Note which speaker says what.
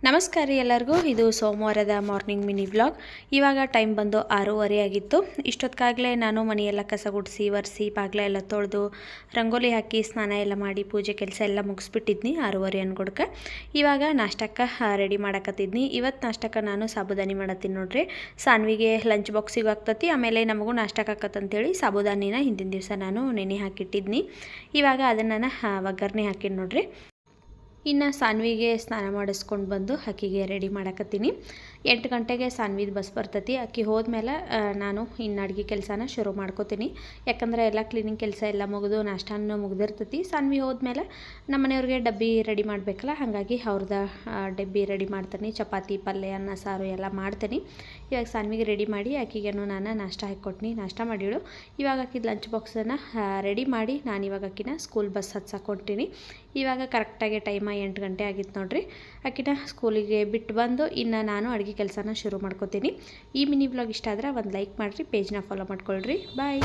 Speaker 1: ನಮಸ್ಕಾರ ರೀ ಎಲ್ಲರಿಗೂ. ಇದು ಸೋಮವಾರದ ಮಾರ್ನಿಂಗ್ ಮಿನಿ ವ್ಲಾಗ್. ಇವಾಗ ಟೈಮ್ ಬಂದು 6:30 ಆಗಿತ್ತು. ಇಷ್ಟೊತ್ತಿಗಾಗಲೇ ನಾನು ಮನೆಯೆಲ್ಲ ಕಸ ಗುಡಿಸಿ ಒರೆಸಿ ಬಾಗಿಲ ಎಲ್ಲ ತೊಳೆದು ರಂಗೋಲಿ ಹಾಕಿ ಸ್ನಾನ ಎಲ್ಲ ಮಾಡಿ ಪೂಜೆ ಕೆಲಸ ಎಲ್ಲ ಮುಗಿಸ್ಬಿಟ್ಟಿದ್ನಿ 6:30 ಅನ್ಕೊಡ್ಕೆ. ಇವಾಗ ನಾಷ್ಟಕ್ಕೆ ರೆಡಿ ಮಾಡಕತ್ತಿದ್ನಿ. ಇವತ್ತು ನಾಷ್ಟಕ್ಕೆ ನಾನು ಸಾಬುದಾನಿ ಮಾಡತ್ತೀನಿ ನೋಡ್ರಿ. ಸಾನ್ವಿಗೆ ಲಂಚ್ ಬಾಕ್ಸಿಗೆ ಆಗ್ತತಿ, ಆಮೇಲೆ ನಮಗೂ ನಾಷ್ಟಕ್ಕೆ ಆಕತ್ತಂತೇಳಿ ಸಾಬುದಾನಿನ ಹಿಂದಿನ ದಿವಸ ನಾನು ನೆನೆ ಹಾಕಿಟ್ಟಿದ್ನಿ. ಇವಾಗ ಅದನ್ನು ಒಗ್ಗರಣೆ ಹಾಕಿನಿ ನೋಡ್ರಿ. ಇನ್ನು ಸಾನ್ವಿಗೆ ಸ್ನಾನ ಮಾಡಿಸ್ಕೊಂಡು ಬಂದು ಆಕಿಗೆ ರೆಡಿ ಮಾಡಕತ್ತೀನಿ. 8 ಗಂಟೆಗೆ ಸಾನ್ವಿದು ಬಸ್ ಬರ್ತೈತಿ. ಆಕಿ ಹೋದ್ಮೇಲೆ ನಾನು ಇನ್ನು ಅಡುಗೆ ಕೆಲಸನ ಶುರು ಮಾಡ್ಕೋತೀನಿ. ಯಾಕಂದರೆ ಎಲ್ಲ ಕ್ಲೀನಿಂಗ್ ಕೆಲಸ ಎಲ್ಲ ಮುಗಿದು ನಾಷ್ಟಾನು ಮುಗಿದಿರ್ತೈತಿ. ಸಾನ್ವಿ ಹೋದ್ಮೇಲೆ ನಮ್ಮ ಮನೆಯವ್ರಿಗೆ ಡಬ್ಬಿ ರೆಡಿ ಮಾಡಬೇಕಲ್ಲ, ಹಾಗಾಗಿ ಅವ್ರದ್ದು ಡಬ್ಬಿ ರೆಡಿ ಮಾಡ್ತೀನಿ. ಚಪಾತಿ, ಪಲ್ಯ, ಅನ್ನ, ಸಾರು ಎಲ್ಲ ಮಾಡ್ತೀನಿ. ಇವಾಗ ಸಾನ್ವಿಗೆ ರೆಡಿ ಮಾಡಿ ಆಕಿಗೇನು ನಾನು ನಾಷ್ಟ ಹಾಕ್ಕೊಟ್ನಿ. ನಾಷ್ಟ ಮಾಡಿಳು. ಇವಾಗ ಆಕಿದ ಲಂಚ್ ಬಾಕ್ಸನ್ನು ರೆಡಿ ಮಾಡಿ ನಾನು ಇವಾಗ ಆಕಿನ ಸ್ಕೂಲ್ ಬಸ್ ಹತ್ಸಾಕೊಟ್ಟಿನಿ. ಇವಾಗ ಕರೆಕ್ಟಾಗಿ ಟೈಮ 8 ಗಂಟೆ ಆಗಿತ್ತು ನೋಡ್ರಿ. ಆಕಿನ ಸ್ಕೂಲಿಗೆ ಬಿಟ್ಟು ಬಂದು ಇನ್ನು ನಾನು ಅಡುಗೆ ಕೆಲಸನ ಶುರು ಮಾಡ್ಕೋತೀನಿ. ಈ ಮಿನಿ ವ್ಲಾಗ್ ಇಷ್ಟ ಆದರೆ ಒಂದು ಲೈಕ್ ಮಾಡಿರಿ, ಪೇಜ್ನ ಫಾಲೋ ಮಾಡ್ಕೊಳ್ರಿ. ಬಾಯ್.